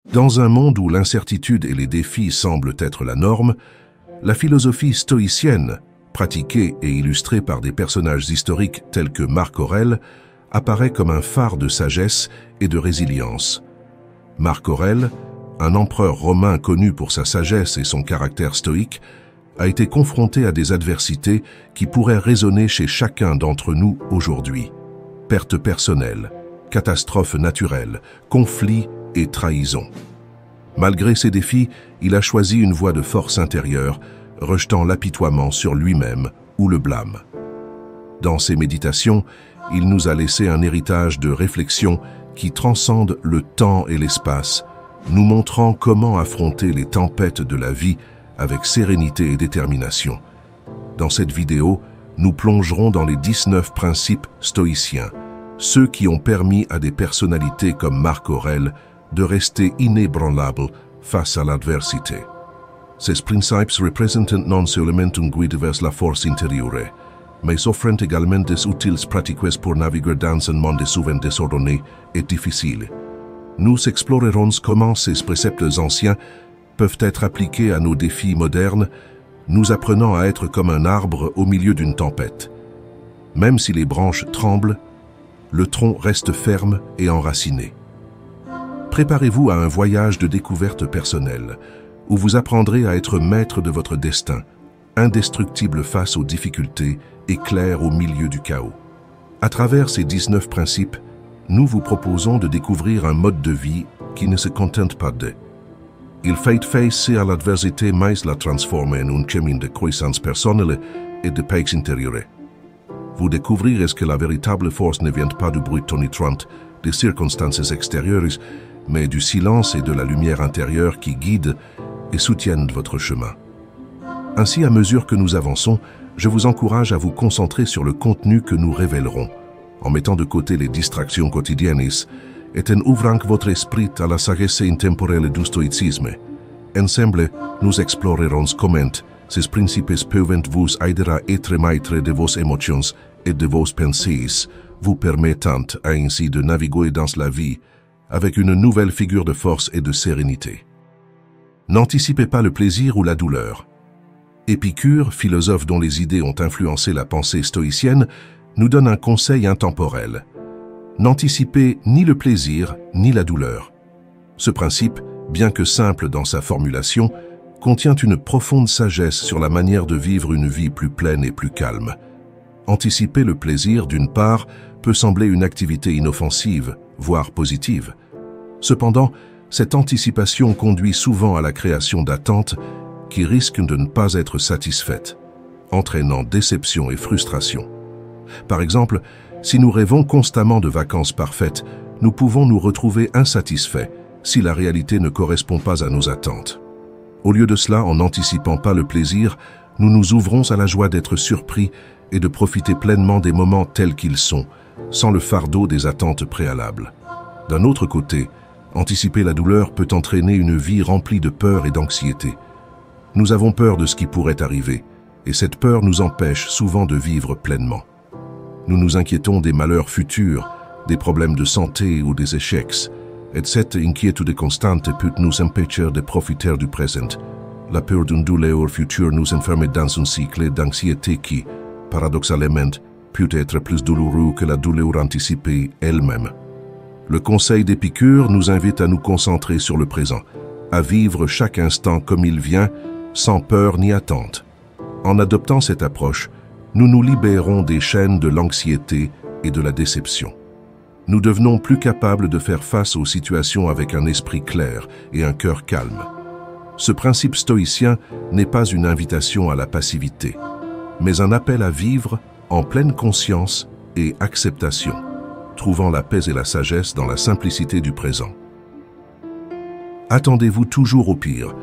Dans un monde où l'incertitude et les défis semblent être la norme, la philosophie stoïcienne, pratiquée et illustrée par des personnages historiques tels que Marc Aurèle, apparaît comme un phare de sagesse et de résilience. Marc Aurèle, un empereur romain connu pour sa sagesse et son caractère stoïque, a été confronté à des adversités qui pourraient résonner chez chacun d'entre nous aujourd'hui. Pertes personnelles, catastrophes naturelles, conflits et trahison. Malgré ces défis, il a choisi une voie de force intérieure, rejetant l'apitoiement sur lui-même ou le blâme. Dans ses méditations, il nous a laissé un héritage de réflexion qui transcende le temps et l'espace, nous montrant comment affronter les tempêtes de la vie avec sérénité et détermination. Dans cette vidéo, nous plongerons dans les 19 principes stoïciens, ceux qui ont permis à des personnalités comme Marc Aurèle de rester inébranlables face à l'adversité. Ces principes représentent non seulement un guide vers la force intérieure, mais offrent également des utiles pratiques pour naviguer dans un monde souvent désordonné et difficile. Nous explorerons comment ces préceptes anciens peuvent être appliqués à nos défis modernes, nous apprenant à être comme un arbre au milieu d'une tempête. Même si les branches tremblent, le tronc reste ferme et enraciné. Préparez-vous à un voyage de découverte personnelle, où vous apprendrez à être maître de votre destin, indestructible face aux difficultés et clair au milieu du chaos. À travers ces 19 principes, nous vous proposons de découvrir un mode de vie qui ne se contente pas de. Il fait face à l'adversité mais la transforme en un chemin de croissance personnelle et de paix intérieure. Vous découvrirez que la véritable force ne vient pas du bruit tonitruant des circonstances extérieures, mais du silence et de la lumière intérieure qui guident et soutiennent votre chemin. Ainsi, à mesure que nous avançons, je vous encourage à vous concentrer sur le contenu que nous révélerons, en mettant de côté les distractions quotidiennes et en ouvrant votre esprit à la sagesse intemporelle du stoïcisme. Ensemble, nous explorerons comment ces principes peuvent vous aider à être maître de vos émotions et de vos pensées, vous permettant ainsi de naviguer dans la vie avec une nouvelle figure de force et de sérénité. N'anticipez pas le plaisir ou la douleur. Épicure, philosophe dont les idées ont influencé la pensée stoïcienne, nous donne un conseil intemporel. N'anticipez ni le plaisir ni la douleur. Ce principe, bien que simple dans sa formulation, contient une profonde sagesse sur la manière de vivre une vie plus pleine et plus calme. Anticiper le plaisir, d'une part, peut sembler une activité inoffensive, voire positive. Cependant, cette anticipation conduit souvent à la création d'attentes qui risquent de ne pas être satisfaites, entraînant déception et frustration. Par exemple, si nous rêvons constamment de vacances parfaites, nous pouvons nous retrouver insatisfaits si la réalité ne correspond pas à nos attentes. Au lieu de cela, en n'anticipant pas le plaisir, nous nous ouvrons à la joie d'être surpris et de profiter pleinement des moments tels qu'ils sont, sans le fardeau des attentes préalables. D'un autre côté, anticiper la douleur peut entraîner une vie remplie de peur et d'anxiété. Nous avons peur de ce qui pourrait arriver, et cette peur nous empêche souvent de vivre pleinement. Nous nous inquiétons des malheurs futurs, des problèmes de santé ou des échecs, et cette inquiétude constante peut nous empêcher de profiter du présent. La peur d'une douleur future nous enferme dans un cycle d'anxiété qui, paradoxalement, peut être plus douloureux que la douleur anticipée elle-même. Le conseil d'Épicure nous invite à nous concentrer sur le présent, à vivre chaque instant comme il vient, sans peur ni attente. En adoptant cette approche, nous nous libérons des chaînes de l'anxiété et de la déception. Nous devenons plus capables de faire face aux situations avec un esprit clair et un cœur calme. Ce principe stoïcien n'est pas une invitation à la passivité, mais un appel à vivre en pleine conscience et acceptation, trouvant la paix et la sagesse dans la simplicité du présent. Attendez-vous toujours au pire.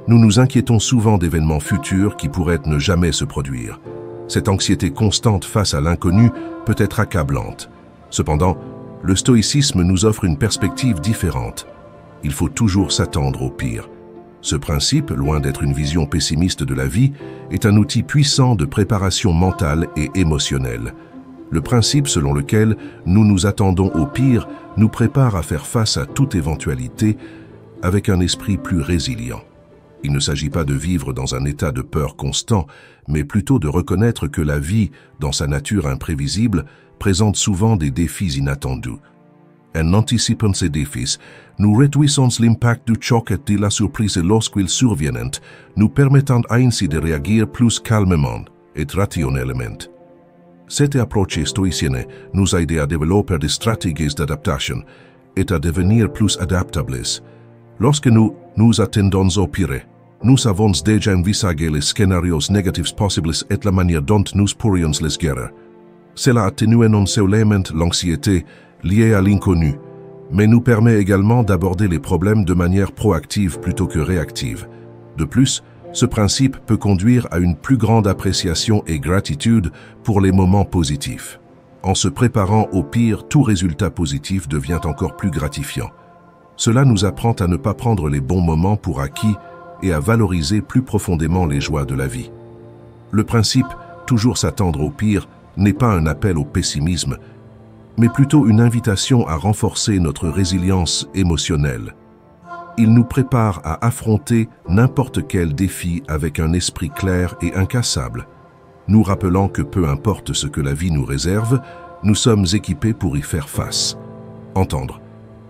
Nous nous inquiétons souvent d'événements futurs qui pourraient ne jamais se produire. Cette anxiété constante face à l'inconnu peut être accablante. Cependant, le stoïcisme nous offre une perspective différente. Il faut toujours s'attendre au pire. Ce principe, loin d'être une vision pessimiste de la vie, est un outil puissant de préparation mentale et émotionnelle. Le principe selon lequel nous nous attendons au pire nous prépare à faire face à toute éventualité avec un esprit plus résilient. Il ne s'agit pas de vivre dans un état de peur constant, mais plutôt de reconnaître que la vie, dans sa nature imprévisible, présente souvent des défis inattendus. En anticipant ces défis, nous réduisons l'impact du choc et de la surprise lorsqu'ils surviennent, nous permettant ainsi de réagir plus calmement et rationnellement. Cette approche stoïcienne nous aide à développer des stratégies d'adaptation et à devenir plus adaptables. Lorsque nous nous attendons au pire, nous avons déjà envisagé les scénarios négatifs possibles et la manière dont nous pourrions les gérer. Cela atténue non seulement l'anxiété liée à l'inconnu, mais nous permet également d'aborder les problèmes de manière proactive plutôt que réactive. De plus, ce principe peut conduire à une plus grande appréciation et gratitude pour les moments positifs. En se préparant au pire, tout résultat positif devient encore plus gratifiant. Cela nous apprend à ne pas prendre les bons moments pour acquis et à valoriser plus profondément les joies de la vie. Le principe « toujours s'attendre au pire » n'est pas un appel au pessimisme, mais plutôt une invitation à renforcer notre résilience émotionnelle. Il nous prépare à affronter n'importe quel défi avec un esprit clair et incassable, nous rappelant que peu importe ce que la vie nous réserve, nous sommes équipés pour y faire face. Entendre.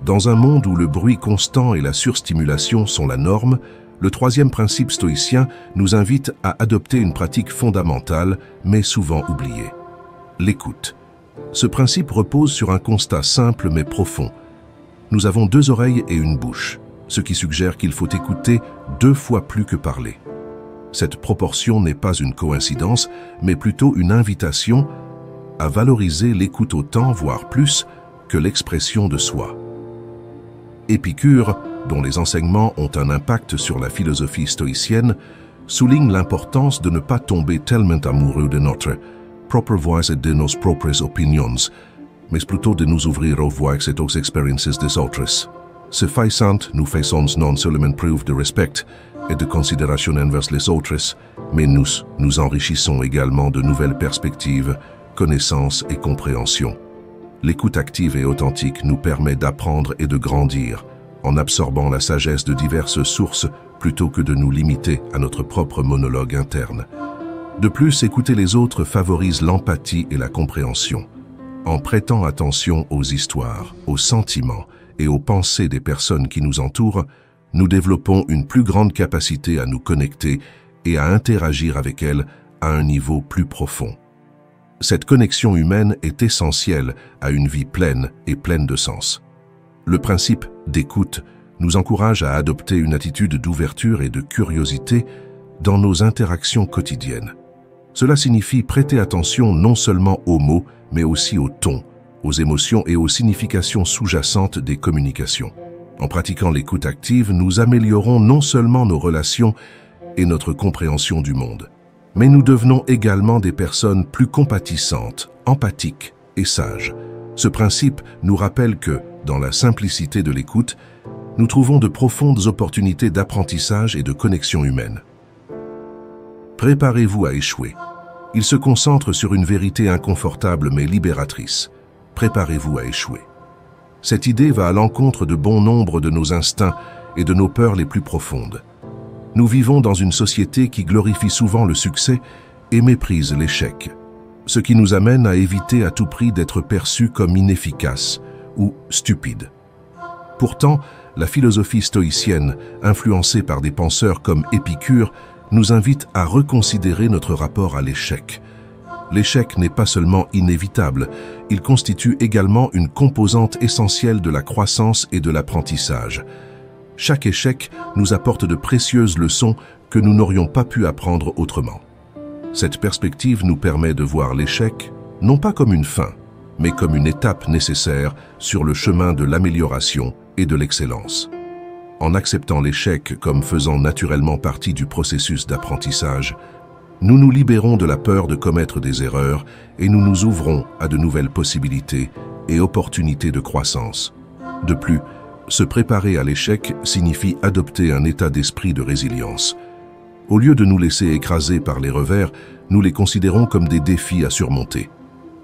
Dans un monde où le bruit constant et la surstimulation sont la norme, le troisième principe stoïcien nous invite à adopter une pratique fondamentale, mais souvent oubliée. L'écoute. Ce principe repose sur un constat simple mais profond. Nous avons 2 oreilles et une bouche, ce qui suggère qu'il faut écouter 2 fois plus que parler. Cette proportion n'est pas une coïncidence, mais plutôt une invitation à valoriser l'écoute autant, voire plus, que l'expression de soi. Épicure, dont les enseignements ont un impact sur la philosophie stoïcienne, souligne l'importance de ne pas tomber tellement amoureux de notre propre voix et de nos propres opinions, mais plutôt de nous ouvrir aux voix et aux expériences des autres. Ce faisant, nous faisons non seulement preuve de respect et de considération envers les autres, mais nous enrichissons également de nouvelles perspectives, connaissances et compréhension. L'écoute active et authentique nous permet d'apprendre et de grandir, en absorbant la sagesse de diverses sources plutôt que de nous limiter à notre propre monologue interne. De plus, écouter les autres favorise l'empathie et la compréhension. En prêtant attention aux histoires, aux sentiments et aux pensées des personnes qui nous entourent, nous développons une plus grande capacité à nous connecter et à interagir avec elles à un niveau plus profond. Cette connexion humaine est essentielle à une vie pleine et pleine de sens. Le principe d'écoute nous encourage à adopter une attitude d'ouverture et de curiosité dans nos interactions quotidiennes. Cela signifie prêter attention non seulement aux mots, mais aussi au ton, aux émotions et aux significations sous-jacentes des communications. En pratiquant l'écoute active, nous améliorons non seulement nos relations et notre compréhension du monde, mais nous devenons également des personnes plus compatissantes, empathiques et sages. Ce principe nous rappelle que, dans la simplicité de l'écoute, nous trouvons de profondes opportunités d'apprentissage et de connexion humaine. Préparez-vous à échouer. Il se concentre sur une vérité inconfortable mais libératrice. Préparez-vous à échouer. Cette idée va à l'encontre de bon nombre de nos instincts et de nos peurs les plus profondes. Nous vivons dans une société qui glorifie souvent le succès et méprise l'échec, ce qui nous amène à éviter à tout prix d'être perçus comme inefficaces ou stupides. Pourtant, la philosophie stoïcienne, influencée par des penseurs comme Épicure, nous invite à reconsidérer notre rapport à l'échec. L'échec n'est pas seulement inévitable, il constitue également une composante essentielle de la croissance et de l'apprentissage. Chaque échec nous apporte de précieuses leçons que nous n'aurions pas pu apprendre autrement. Cette perspective nous permet de voir l'échec, non pas comme une fin, mais comme une étape nécessaire sur le chemin de l'amélioration et de l'excellence. En acceptant l'échec comme faisant naturellement partie du processus d'apprentissage, nous nous libérons de la peur de commettre des erreurs et nous nous ouvrons à de nouvelles possibilités et opportunités de croissance. De plus, se préparer à l'échec signifie adopter un état d'esprit de résilience. Au lieu de nous laisser écraser par les revers, nous les considérons comme des défis à surmonter.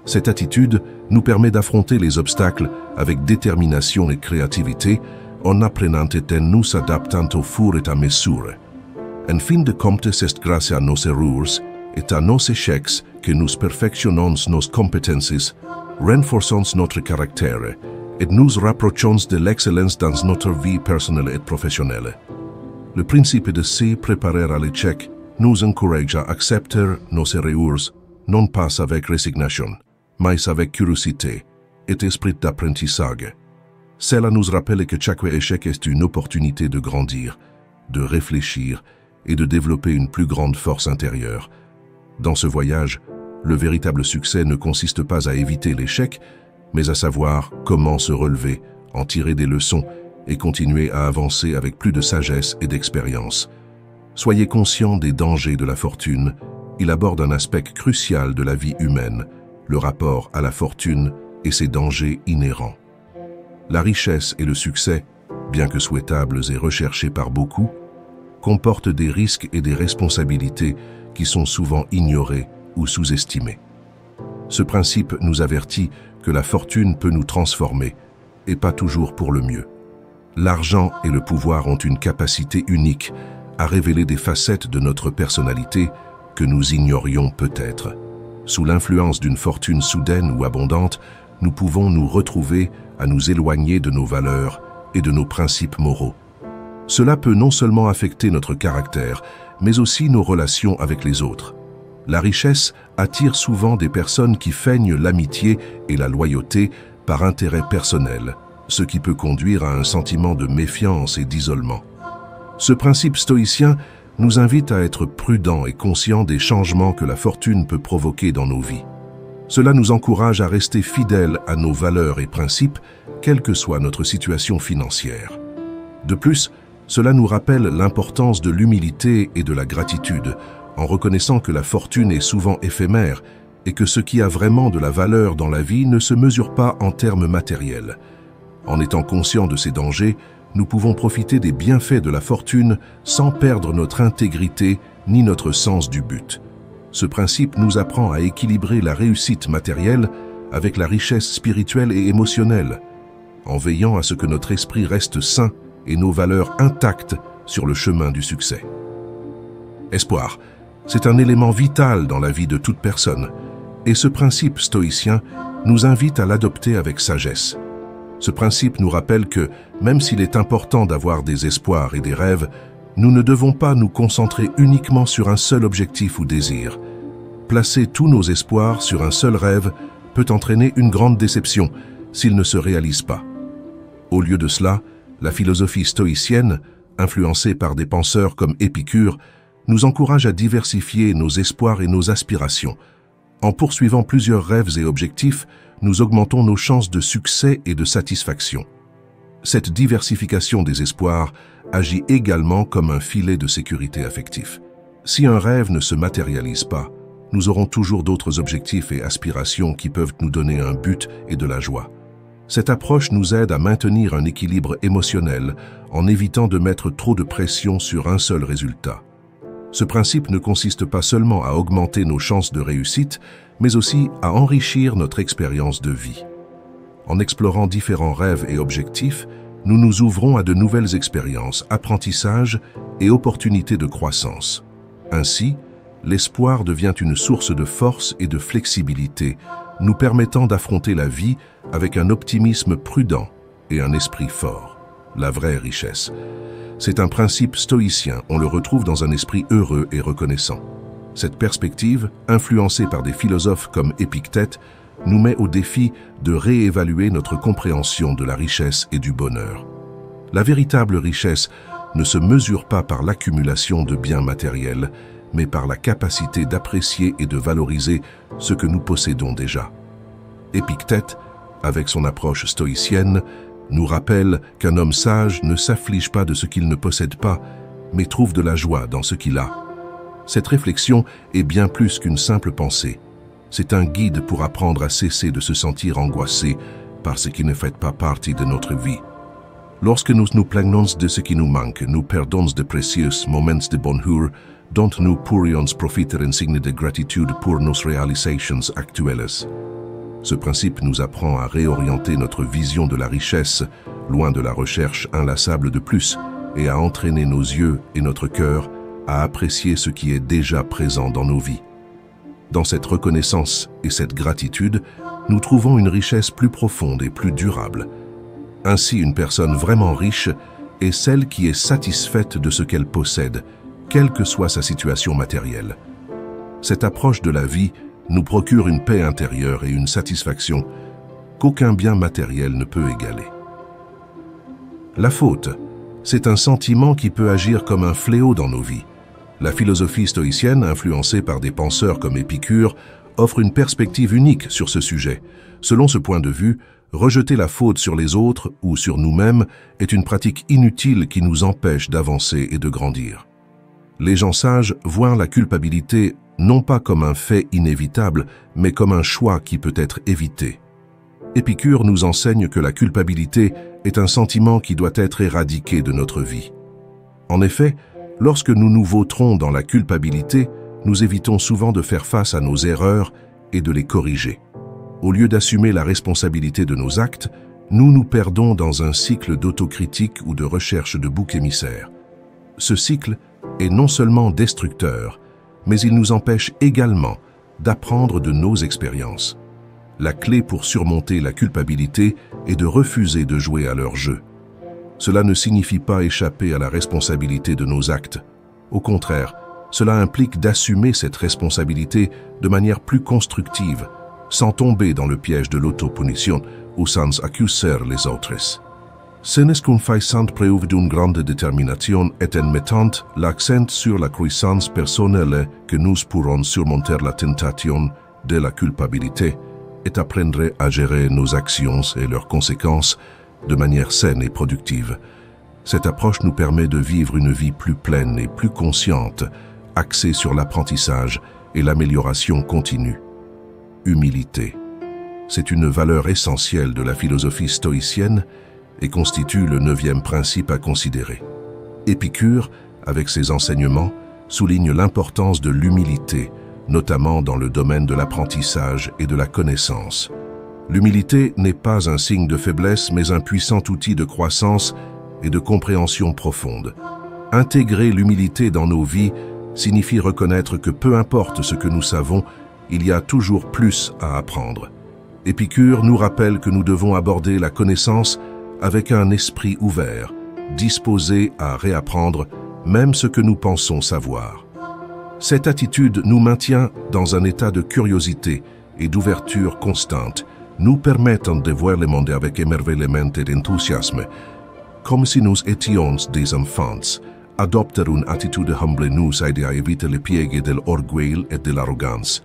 Cette attitude nous permet d'affronter les obstacles avec détermination et créativité, en apprenant et en nous adaptant au fur et à mesure. En fin de compte, c'est grâce à nos erreurs et à nos échecs que nous perfectionnons nos compétences, renforçons notre caractère et nous rapprochons de l'excellence dans notre vie personnelle et professionnelle. Le principe de se préparer à l'échec nous encourage à accepter nos erreurs, non pas avec résignation, mais avec curiosité et esprit d'apprentissage. Cela nous rappelle que chaque échec est une opportunité de grandir, de réfléchir et de développer une plus grande force intérieure. Dans ce voyage, le véritable succès ne consiste pas à éviter l'échec, mais à savoir comment se relever, en tirer des leçons et continuer à avancer avec plus de sagesse et d'expérience. Soyez conscients des dangers de la fortune. Il aborde un aspect crucial de la vie humaine, le rapport à la fortune et ses dangers inhérents. La richesse et le succès, bien que souhaitables et recherchés par beaucoup, comportent des risques et des responsabilités qui sont souvent ignorés ou sous-estimés. Ce principe nous avertit que la fortune peut nous transformer, et pas toujours pour le mieux. L'argent et le pouvoir ont une capacité unique à révéler des facettes de notre personnalité que nous ignorions peut-être. Sous l'influence d'une fortune soudaine ou abondante, nous pouvons nous retrouver à nous éloigner de nos valeurs et de nos principes moraux. Cela peut non seulement affecter notre caractère, mais aussi nos relations avec les autres. La richesse attire souvent des personnes qui feignent l'amitié et la loyauté par intérêt personnel, ce qui peut conduire à un sentiment de méfiance et d'isolement. Ce principe stoïcien nous invite à être prudents et conscients des changements que la fortune peut provoquer dans nos vies. Cela nous encourage à rester fidèles à nos valeurs et principes, quelle que soit notre situation financière. De plus, cela nous rappelle l'importance de l'humilité et de la gratitude, en reconnaissant que la fortune est souvent éphémère et que ce qui a vraiment de la valeur dans la vie ne se mesure pas en termes matériels. En étant conscients de ces dangers, nous pouvons profiter des bienfaits de la fortune sans perdre notre intégrité ni notre sens du but. Ce principe nous apprend à équilibrer la réussite matérielle avec la richesse spirituelle et émotionnelle, en veillant à ce que notre esprit reste sain et nos valeurs intactes sur le chemin du succès. Espoir, c'est un élément vital dans la vie de toute personne, et ce principe stoïcien nous invite à l'adopter avec sagesse. Ce principe nous rappelle que, même s'il est important d'avoir des espoirs et des rêves, nous ne devons pas nous concentrer uniquement sur un seul objectif ou désir. Placer tous nos espoirs sur un seul rêve peut entraîner une grande déception s'il ne se réalise pas. Au lieu de cela, la philosophie stoïcienne, influencée par des penseurs comme Épicure, nous encourage à diversifier nos espoirs et nos aspirations. En poursuivant plusieurs rêves et objectifs, nous augmentons nos chances de succès et de satisfaction. Cette diversification des espoirs agit également comme un filet de sécurité affectif. Si un rêve ne se matérialise pas, nous aurons toujours d'autres objectifs et aspirations qui peuvent nous donner un but et de la joie. Cette approche nous aide à maintenir un équilibre émotionnel en évitant de mettre trop de pression sur un seul résultat. Ce principe ne consiste pas seulement à augmenter nos chances de réussite, mais aussi à enrichir notre expérience de vie. En explorant différents rêves et objectifs, nous nous ouvrons à de nouvelles expériences, apprentissages et opportunités de croissance. Ainsi, l'espoir devient une source de force et de flexibilité, nous permettant d'affronter la vie avec un optimisme prudent et un esprit fort. La vraie richesse. C'est un principe stoïcien, on le retrouve dans un esprit heureux et reconnaissant. Cette perspective, influencée par des philosophes comme Épictète, nous met au défi de réévaluer notre compréhension de la richesse et du bonheur. La véritable richesse ne se mesure pas par l'accumulation de biens matériels, mais par la capacité d'apprécier et de valoriser ce que nous possédons déjà. Épictète, avec son approche stoïcienne, nous rappelle qu'un homme sage ne s'afflige pas de ce qu'il ne possède pas, mais trouve de la joie dans ce qu'il a. Cette réflexion est bien plus qu'une simple pensée. C'est un guide pour apprendre à cesser de se sentir angoissé par ce qui ne fait pas partie de notre vie. Lorsque nous nous plaignons de ce qui nous manque, nous perdons de précieux moments de bonheur dont nous pourrions profiter en signe de gratitude pour nos réalisations actuelles. Ce principe nous apprend à réorienter notre vision de la richesse loin de la recherche inlassable de plus, et à entraîner nos yeux et notre cœur à apprécier ce qui est déjà présent dans nos vies. Dans cette reconnaissance et cette gratitude, nous trouvons une richesse plus profonde et plus durable. Ainsi, une personne vraiment riche est celle qui est satisfaite de ce qu'elle possède, quelle que soit sa situation matérielle. Cette approche de la vie nous procure une paix intérieure et une satisfaction qu'aucun bien matériel ne peut égaler. La faute, c'est un sentiment qui peut agir comme un fléau dans nos vies. La philosophie stoïcienne, influencée par des penseurs comme Épicure, offre une perspective unique sur ce sujet. Selon ce point de vue, rejeter la faute sur les autres ou sur nous-mêmes est une pratique inutile qui nous empêche d'avancer et de grandir. Les gens sages voient la culpabilité non pas comme un fait inévitable, mais comme un choix qui peut être évité. Épicure nous enseigne que la culpabilité est un sentiment qui doit être éradiqué de notre vie. En effet, lorsque nous nous vautrons dans la culpabilité, nous évitons souvent de faire face à nos erreurs et de les corriger. Au lieu d'assumer la responsabilité de nos actes, nous nous perdons dans un cycle d'autocritique ou de recherche de boucs émissaires. Ce cycle est non seulement destructeur, mais il nous empêche également d'apprendre de nos expériences. La clé pour surmonter la culpabilité est de refuser de jouer à leur jeu. Cela ne signifie pas échapper à la responsabilité de nos actes. Au contraire, cela implique d'assumer cette responsabilité de manière plus constructive, sans tomber dans le piège de l'autopunition ou sans accuser les autres. Senescun faisant preuve d'une grande détermination et en mettant l'accent sur la croissance personnelle que nous pourrons surmonter la tentation de la culpabilité et apprendre à gérer nos actions et leurs conséquences de manière saine et productive. Cette approche nous permet de vivre une vie plus pleine et plus consciente, axée sur l'apprentissage et l'amélioration continue. Humilité. C'est une valeur essentielle de la philosophie stoïcienne et constitue le 9e principe à considérer. Épicure, avec ses enseignements, souligne l'importance de l'humilité, notamment dans le domaine de l'apprentissage et de la connaissance. L'humilité n'est pas un signe de faiblesse, mais un puissant outil de croissance et de compréhension profonde. Intégrer l'humilité dans nos vies signifie reconnaître que peu importe ce que nous savons, il y a toujours plus à apprendre. Épicure nous rappelle que nous devons aborder la connaissance avec un esprit ouvert, disposé à réapprendre même ce que nous pensons savoir. Cette attitude nous maintient dans un état de curiosité et d'ouverture constante, nous permettant de voir le monde avec émerveillement et enthousiasme, comme si nous étions des enfants. Adopter une attitude humble nous aide à éviter les pièges de l'orgueil et de l'arrogance.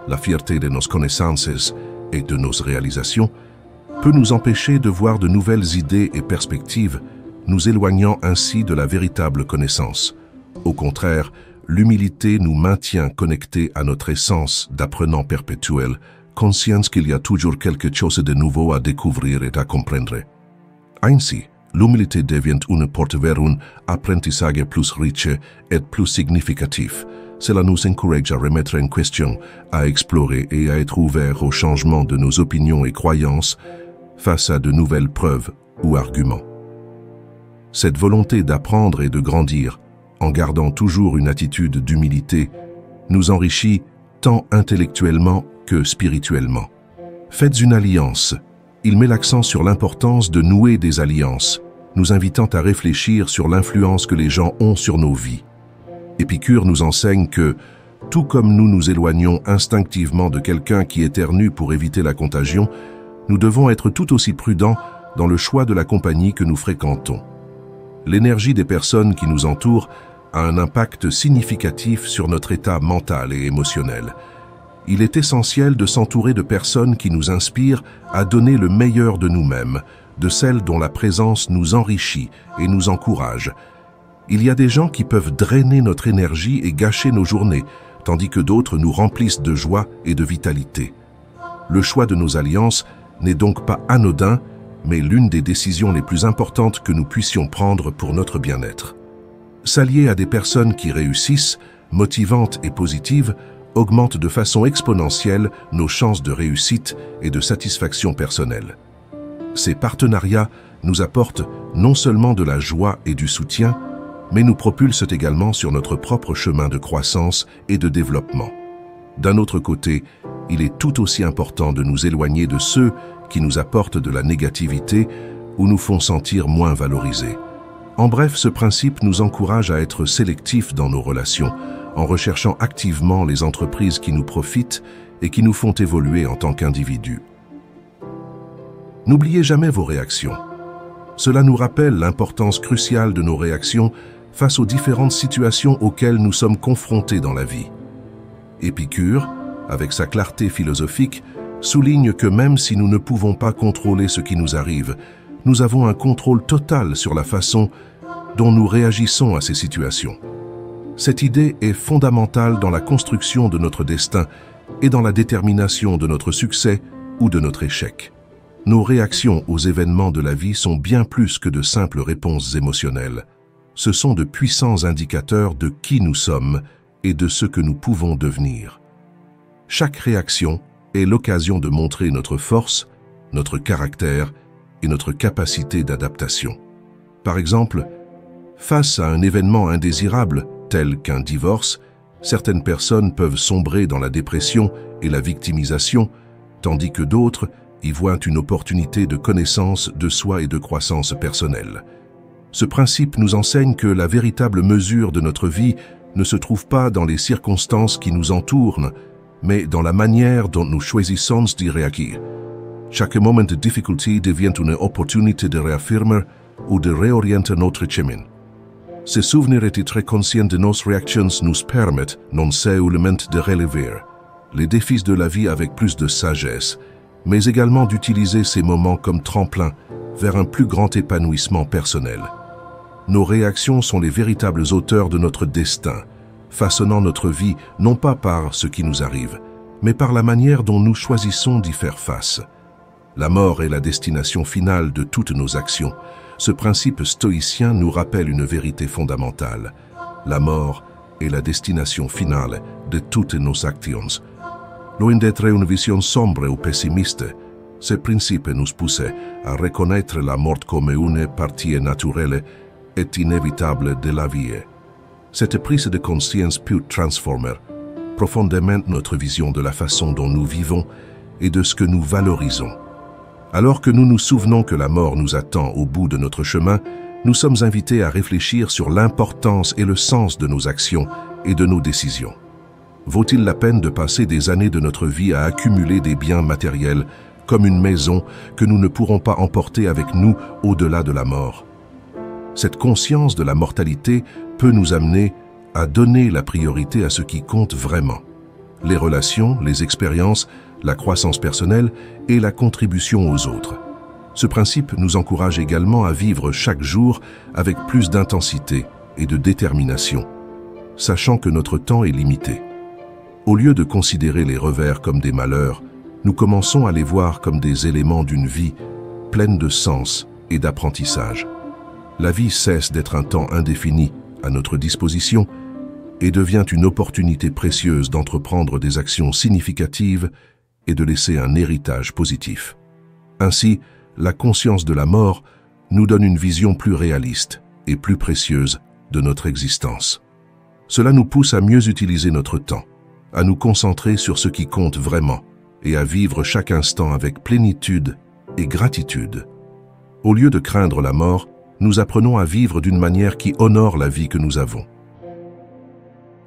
La fierté de nos connaissances et de nos réalisations peut nous empêcher de voir de nouvelles idées et perspectives, nous éloignant ainsi de la véritable connaissance. Au contraire, l'humilité nous maintient connectés à notre essence d'apprenant perpétuel, conscience qu'il y a toujours quelque chose de nouveau à découvrir et à comprendre. Ainsi, l'humilité devient une porte vers un apprentissage plus riche et plus significatif. Cela nous encourage à remettre en question, à explorer et à être ouverts au changement de nos opinions et croyances face à de nouvelles preuves ou arguments. Cette volonté d'apprendre et de grandir, en gardant toujours une attitude d'humilité, nous enrichit tant intellectuellement que spirituellement. Faites une alliance. Il met l'accent sur l'importance de nouer des alliances, nous invitant à réfléchir sur l'influence que les gens ont sur nos vies. Épicure nous enseigne que, tout comme nous nous éloignons instinctivement de quelqu'un qui éternue pour éviter la contagion, nous devons être tout aussi prudents dans le choix de la compagnie que nous fréquentons. L'énergie des personnes qui nous entourent a un impact significatif sur notre état mental et émotionnel. Il est essentiel de s'entourer de personnes qui nous inspirent à donner le meilleur de nous-mêmes, de celles dont la présence nous enrichit et nous encourage. Il y a des gens qui peuvent drainer notre énergie et gâcher nos journées, tandis que d'autres nous remplissent de joie et de vitalité. Le choix de nos alliances n'est donc pas anodin, mais l'une des décisions les plus importantes que nous puissions prendre pour notre bien-être. S'allier à des personnes qui réussissent, motivantes et positives, augmente de façon exponentielle nos chances de réussite et de satisfaction personnelle. Ces partenariats nous apportent non seulement de la joie et du soutien, mais nous propulsent également sur notre propre chemin de croissance et de développement. D'un autre côté, il est tout aussi important de nous éloigner de ceux qui nous apportent de la négativité ou nous font sentir moins valorisés. En bref, ce principe nous encourage à être sélectifs dans nos relations, en recherchant activement les entreprises qui nous profitent et qui nous font évoluer en tant qu'individus. N'oubliez jamais vos réactions. Cela nous rappelle l'importance cruciale de nos réactions face aux différentes situations auxquelles nous sommes confrontés dans la vie. Épicure, avec sa clarté philosophique, souligne que même si nous ne pouvons pas contrôler ce qui nous arrive, nous avons un contrôle total sur la façon dont nous réagissons à ces situations. Cette idée est fondamentale dans la construction de notre destin et dans la détermination de notre succès ou de notre échec. Nos réactions aux événements de la vie sont bien plus que de simples réponses émotionnelles. Ce sont de puissants indicateurs de qui nous sommes et de ce que nous pouvons devenir. Chaque réaction est l'occasion de montrer notre force, notre caractère et notre capacité d'adaptation. Par exemple, face à un événement indésirable tel qu'un divorce, certaines personnes peuvent sombrer dans la dépression et la victimisation, tandis que d'autres y voient une opportunité de connaissance de soi et de croissance personnelle. Ce principe nous enseigne que la véritable mesure de notre vie ne se trouve pas dans les circonstances qui nous entourent, mais dans la manière dont nous choisissons d'y réagir. Chaque moment de difficulté devient une opportunité de réaffirmer ou de réorienter notre chemin. Ce souvenir et être conscient de nos réactions nous permettent non seulement de relever les défis de la vie avec plus de sagesse, mais également d'utiliser ces moments comme tremplin vers un plus grand épanouissement personnel. Nos réactions sont les véritables auteurs de notre destin, façonnant notre vie non pas par ce qui nous arrive, mais par la manière dont nous choisissons d'y faire face. La mort est la destination finale de toutes nos actions. Ce principe stoïcien nous rappelle une vérité fondamentale. La mort est la destination finale de toutes nos actions. Loin d'être une vision sombre ou pessimiste, ce principe nous pousse à reconnaître la mort comme une partie naturelle et inévitable de la vie. Cette prise de conscience peut transformer profondément notre vision de la façon dont nous vivons et de ce que nous valorisons. Alors que nous nous souvenons que la mort nous attend au bout de notre chemin, nous sommes invités à réfléchir sur l'importance et le sens de nos actions et de nos décisions. Vaut-il la peine de passer des années de notre vie à accumuler des biens matériels comme une maison que nous ne pourrons pas emporter avec nous au-delà de la mort? Cette conscience de la mortalité peut nous amener à donner la priorité à ce qui compte vraiment. Les relations, les expériences, la croissance personnelle et la contribution aux autres. Ce principe nous encourage également à vivre chaque jour avec plus d'intensité et de détermination, sachant que notre temps est limité. Au lieu de considérer les revers comme des malheurs, nous commençons à les voir comme des éléments d'une vie pleine de sens et d'apprentissage. La vie cesse d'être un temps indéfini à notre disposition et devient une opportunité précieuse d'entreprendre des actions significatives et de laisser un héritage positif. Ainsi, la conscience de la mort nous donne une vision plus réaliste et plus précieuse de notre existence. Cela nous pousse à mieux utiliser notre temps, à nous concentrer sur ce qui compte vraiment et à vivre chaque instant avec plénitude et gratitude. Au lieu de craindre la mort, nous apprenons à vivre d'une manière qui honore la vie que nous avons.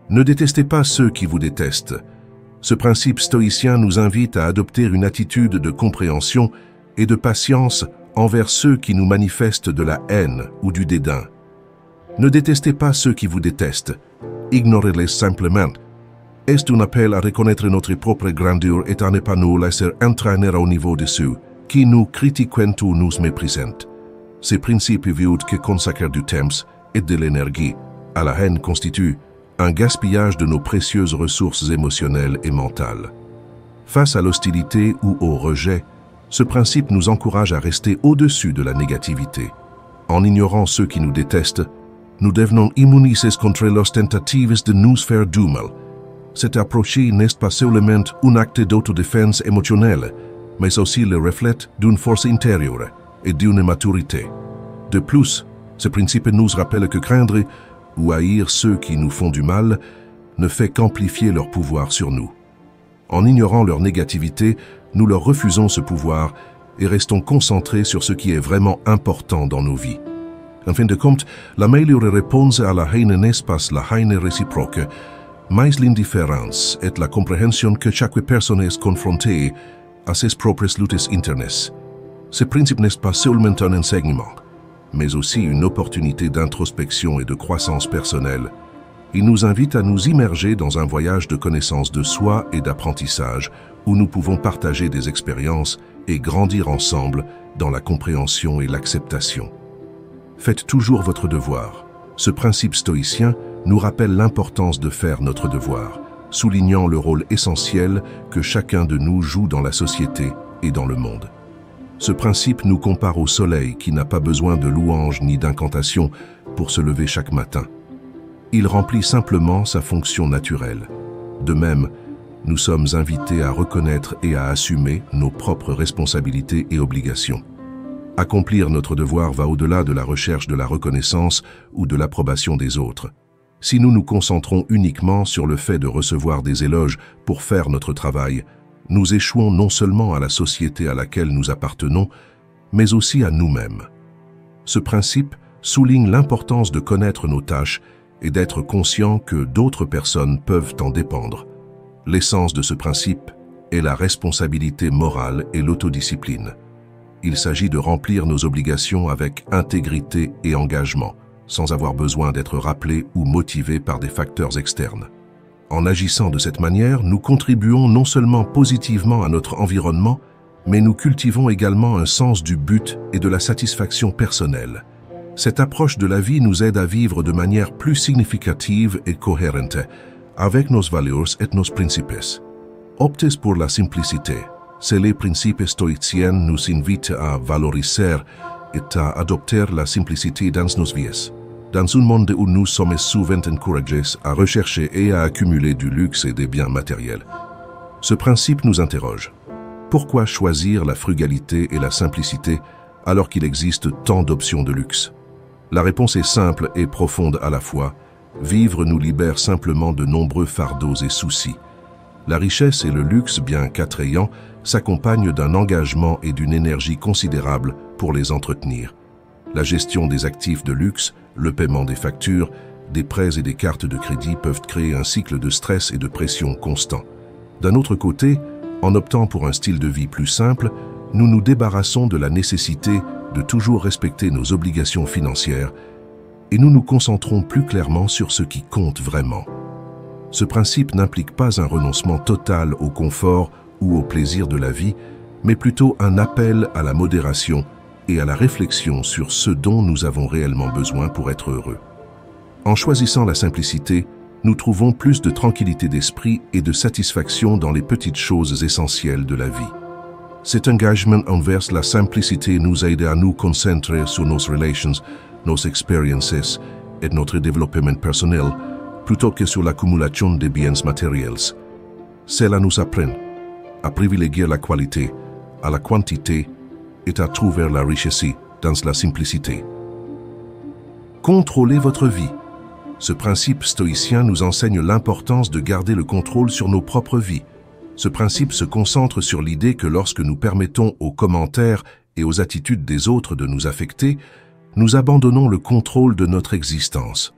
Ne détestez pas ceux qui vous détestent. Ce principe stoïcien nous invite à adopter une attitude de compréhension et de patience envers ceux qui nous manifestent de la haine ou du dédain. Ne détestez pas ceux qui vous détestent. Ignorez-les simplement. Est un appel à reconnaître notre propre grandeur et à ne pas nous laisser entraîner au niveau de ceux qui nous critiquent ou nous méprisent. Ces principes évitent que consacrer du temps et de l'énergie à la haine constitue un gaspillage de nos précieuses ressources émotionnelles et mentales. Face à l'hostilité ou au rejet, ce principe nous encourage à rester au-dessus de la négativité. En ignorant ceux qui nous détestent, nous devenons immunices contre les tentatives de nous faire du mal. Cette approche n'est pas seulement un acte d'autodéfense émotionnelle, mais aussi le reflet d'une force intérieure, et d'une maturité. De plus, ce principe nous rappelle que craindre ou haïr ceux qui nous font du mal ne fait qu'amplifier leur pouvoir sur nous. En ignorant leur négativité, nous leur refusons ce pouvoir et restons concentrés sur ce qui est vraiment important dans nos vies. En fin de compte, la meilleure réponse à la haine n'est pas la haine réciproque, mais l'indifférence et la compréhension que chaque personne est confrontée à ses propres luttes internes. Ce principe n'est pas seulement un enseignement, mais aussi une opportunité d'introspection et de croissance personnelle. Il nous invite à nous immerger dans un voyage de connaissance de soi et d'apprentissage où nous pouvons partager des expériences et grandir ensemble dans la compréhension et l'acceptation. Faites toujours votre devoir. Ce principe stoïcien nous rappelle l'importance de faire notre devoir, soulignant le rôle essentiel que chacun de nous joue dans la société et dans le monde. Ce principe nous compare au soleil qui n'a pas besoin de louanges ni d'incantations pour se lever chaque matin. Il remplit simplement sa fonction naturelle. De même, nous sommes invités à reconnaître et à assumer nos propres responsabilités et obligations. Accomplir notre devoir va au-delà de la recherche de la reconnaissance ou de l'approbation des autres. Si nous nous concentrons uniquement sur le fait de recevoir des éloges pour faire notre travail, nous échouons non seulement à la société à laquelle nous appartenons, mais aussi à nous-mêmes. Ce principe souligne l'importance de connaître nos tâches et d'être conscient que d'autres personnes peuvent en dépendre. L'essence de ce principe est la responsabilité morale et l'autodiscipline. Il s'agit de remplir nos obligations avec intégrité et engagement, sans avoir besoin d'être rappelés ou motivés par des facteurs externes. En agissant de cette manière, nous contribuons non seulement positivement à notre environnement, mais nous cultivons également un sens du but et de la satisfaction personnelle. Cette approche de la vie nous aide à vivre de manière plus significative et cohérente, avec nos valeurs et nos principes. Optez pour la simplicité. Les principes stoïciens nous invitent à valoriser et à adopter la simplicité dans nos vies. Dans un monde où nous sommes souvent encouragés à rechercher et à accumuler du luxe et des biens matériels, ce principe nous interroge. Pourquoi choisir la frugalité et la simplicité alors qu'il existe tant d'options de luxe? La réponse est simple et profonde à la fois. Vivre nous libère simplement de nombreux fardeaux et soucis. La richesse et le luxe, bien qu'attrayants, s'accompagnent d'un engagement et d'une énergie considérable pour les entretenir. La gestion des actifs de luxe, le paiement des factures, des prêts et des cartes de crédit peuvent créer un cycle de stress et de pression constant. D'un autre côté, en optant pour un style de vie plus simple, nous nous débarrassons de la nécessité de toujours respecter nos obligations financières et nous nous concentrons plus clairement sur ce qui compte vraiment. Ce principe n'implique pas un renoncement total au confort ou au plaisir de la vie, mais plutôt un appel à la modération et à la réflexion sur ce dont nous avons réellement besoin pour être heureux. En choisissant la simplicité, nous trouvons plus de tranquillité d'esprit et de satisfaction dans les petites choses essentielles de la vie. Cet engagement envers la simplicité nous aide à nous concentrer sur nos relations, nos expériences et notre développement personnel, plutôt que sur l'accumulation des biens matériels. Cela nous apprend à privilégier la qualité à la quantité et à trouver la richesse dans la simplicité. Contrôlez votre vie. Ce principe stoïcien nous enseigne l'importance de garder le contrôle sur nos propres vies. Ce principe se concentre sur l'idée que lorsque nous permettons aux commentaires et aux attitudes des autres de nous affecter, nous abandonnons le contrôle de notre existence.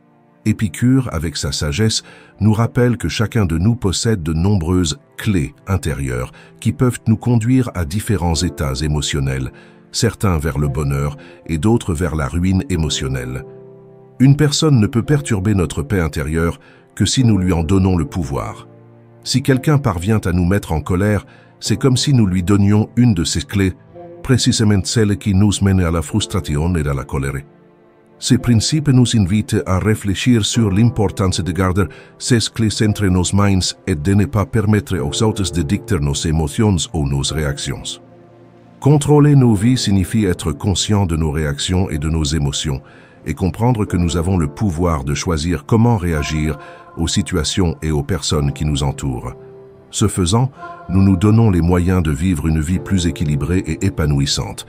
Épicure, avec sa sagesse, nous rappelle que chacun de nous possède de nombreuses clés intérieures qui peuvent nous conduire à différents états émotionnels, certains vers le bonheur et d'autres vers la ruine émotionnelle. Une personne ne peut perturber notre paix intérieure que si nous lui en donnons le pouvoir. Si quelqu'un parvient à nous mettre en colère, c'est comme si nous lui donnions une de ces clés, précisément celle qui nous mène à la frustration et à la colère. Ces principes nous invitent à réfléchir sur l'importance de garder ces clés entre nos mains et de ne pas permettre aux autres de dicter nos émotions ou nos réactions. Contrôler nos vies signifie être conscient de nos réactions et de nos émotions et comprendre que nous avons le pouvoir de choisir comment réagir aux situations et aux personnes qui nous entourent. Ce faisant, nous nous donnons les moyens de vivre une vie plus équilibrée et épanouissante.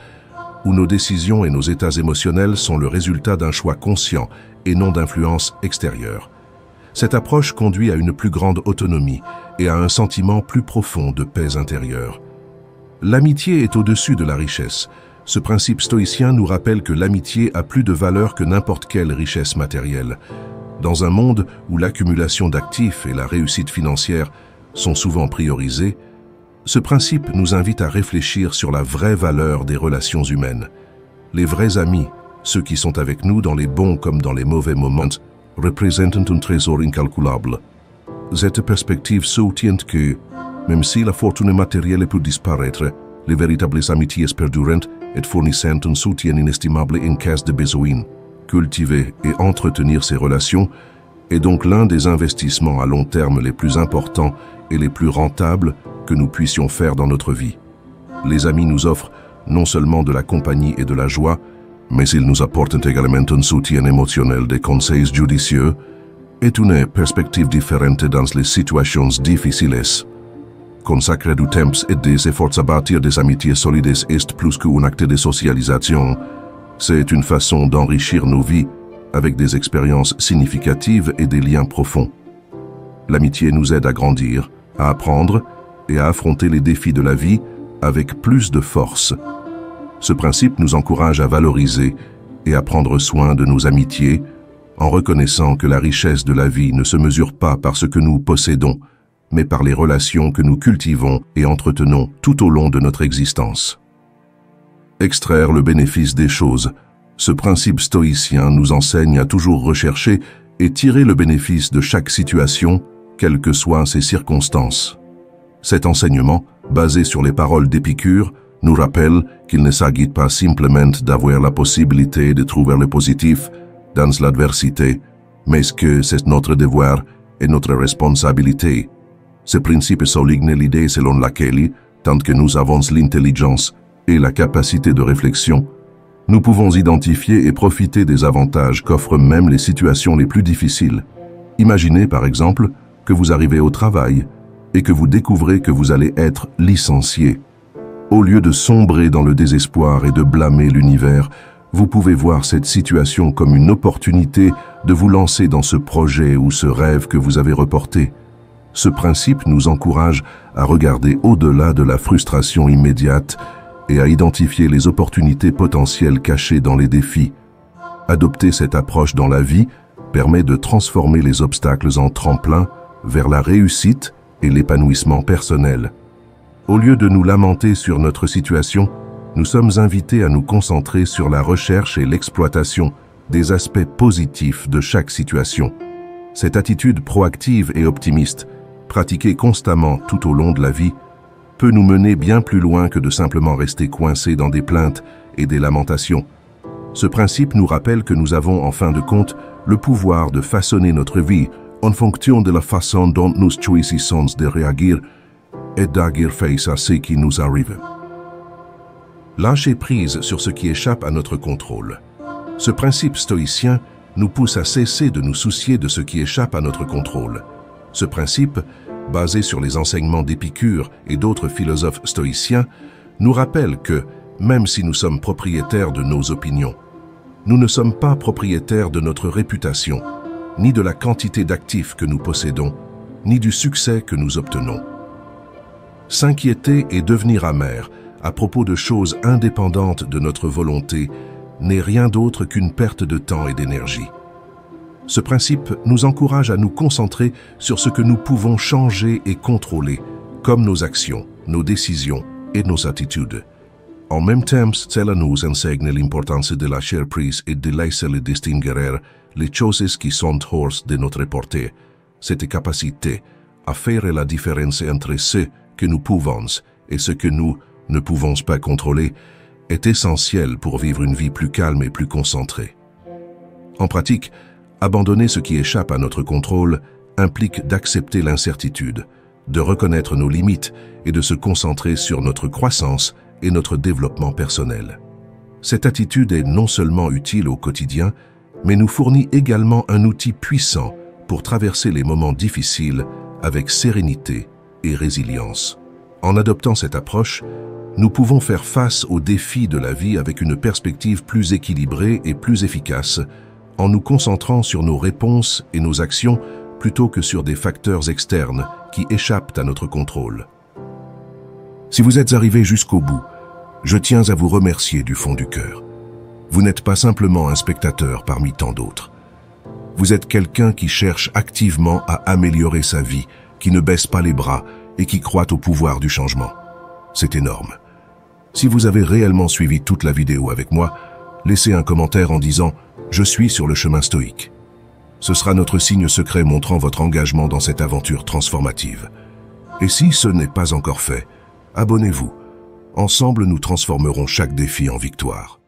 où nos décisions et nos états émotionnels sont le résultat d'un choix conscient et non d'influence extérieure. Cette approche conduit à une plus grande autonomie et à un sentiment plus profond de paix intérieure. L'amitié est au-dessus de la richesse. Ce principe stoïcien nous rappelle que l'amitié a plus de valeur que n'importe quelle richesse matérielle. Dans un monde où l'accumulation d'actifs et la réussite financière sont souvent priorisées, ce principe nous invite à réfléchir sur la vraie valeur des relations humaines. Les vrais amis, ceux qui sont avec nous dans les bons comme dans les mauvais moments, représentent un trésor incalculable. Cette perspective soutient que, même si la fortune matérielle peut disparaître, les véritables amitiés perdurent et fournissent un soutien inestimable en cas de besoin. Cultiver et entretenir ces relations est donc l'un des investissements à long terme les plus importants et les plus rentables que nous puissions faire dans notre vie. Les amis nous offrent non seulement de la compagnie et de la joie, mais ils nous apportent également un soutien émotionnel, des conseils judicieux et une perspective différente dans les situations difficiles. Consacrer du temps et des efforts à bâtir des amitiés solides est plus qu'un acte de socialisation. C'est une façon d'enrichir nos vies avec des expériences significatives et des liens profonds. L'amitié nous aide à grandir, à apprendre et à affronter les défis de la vie avec plus de force. Ce principe nous encourage à valoriser et à prendre soin de nos amitiés en reconnaissant que la richesse de la vie ne se mesure pas par ce que nous possédons, mais par les relations que nous cultivons et entretenons tout au long de notre existence. Extraire le bénéfice des choses. Ce principe stoïcien nous enseigne à toujours rechercher et tirer le bénéfice de chaque situation, quelles que soient ses circonstances. Cet enseignement, basé sur les paroles d'Épicure, nous rappelle qu'il ne s'agit pas simplement d'avoir la possibilité de trouver le positif dans l'adversité, mais que c'est notre devoir et notre responsabilité. Ce principe souligne l'idée selon laquelle, tant que nous avons l'intelligence et la capacité de réflexion, nous pouvons identifier et profiter des avantages qu'offrent même les situations les plus difficiles. Imaginez par exemple que vous arrivez au travail et que vous découvrez que vous allez être licencié. Au lieu de sombrer dans le désespoir et de blâmer l'univers, vous pouvez voir cette situation comme une opportunité de vous lancer dans ce projet ou ce rêve que vous avez reporté. Ce principe nous encourage à regarder au-delà de la frustration immédiate et à identifier les opportunités potentielles cachées dans les défis. Adopter cette approche dans la vie permet de transformer les obstacles en tremplin vers la réussite et l'épanouissement personnel. Au lieu de nous lamenter sur notre situation, nous sommes invités à nous concentrer sur la recherche et l'exploitation des aspects positifs de chaque situation. Cette attitude proactive et optimiste, pratiquée constamment tout au long de la vie, peut nous mener bien plus loin que de simplement rester coincés dans des plaintes et des lamentations. Ce principe nous rappelle que nous avons en fin de compte le pouvoir de façonner notre vie en fonction de la façon dont nous choisissons de réagir et d'agir face à ce qui nous arrive. Lâcher prise sur ce qui échappe à notre contrôle. Ce principe stoïcien nous pousse à cesser de nous soucier de ce qui échappe à notre contrôle. Ce principe, basé sur les enseignements d'Épicure et d'autres philosophes stoïciens, nous rappelle que, même si nous sommes propriétaires de nos opinions, nous ne sommes pas propriétaires de notre réputation, ni de la quantité d'actifs que nous possédons, ni du succès que nous obtenons. S'inquiéter et devenir amer à propos de choses indépendantes de notre volonté n'est rien d'autre qu'une perte de temps et d'énergie. Ce principe nous encourage à nous concentrer sur ce que nous pouvons changer et contrôler, comme nos actions, nos décisions et nos attitudes. En même temps, cela nous enseigne l'importance de lâcher prise et de laisser distinguer les choses qui sont hors de notre portée. Cette capacité à faire la différence entre ce que nous pouvons et ce que nous ne pouvons pas contrôler est essentielle pour vivre une vie plus calme et plus concentrée. En pratique, abandonner ce qui échappe à notre contrôle implique d'accepter l'incertitude, de reconnaître nos limites et de se concentrer sur notre croissance et notre développement personnel. Cette attitude est non seulement utile au quotidien, mais nous fournit également un outil puissant pour traverser les moments difficiles avec sérénité et résilience. En adoptant cette approche, nous pouvons faire face aux défis de la vie avec une perspective plus équilibrée et plus efficace, en nous concentrant sur nos réponses et nos actions plutôt que sur des facteurs externes qui échappent à notre contrôle. Si vous êtes arrivé jusqu'au bout, je tiens à vous remercier du fond du cœur. Vous n'êtes pas simplement un spectateur parmi tant d'autres. Vous êtes quelqu'un qui cherche activement à améliorer sa vie, qui ne baisse pas les bras et qui croit au pouvoir du changement. C'est énorme. Si vous avez réellement suivi toute la vidéo avec moi, laissez un commentaire en disant « Je suis sur le chemin stoïque ». Ce sera notre signe secret montrant votre engagement dans cette aventure transformative. Et si ce n'est pas encore fait, abonnez-vous. Ensemble, nous transformerons chaque défi en victoire.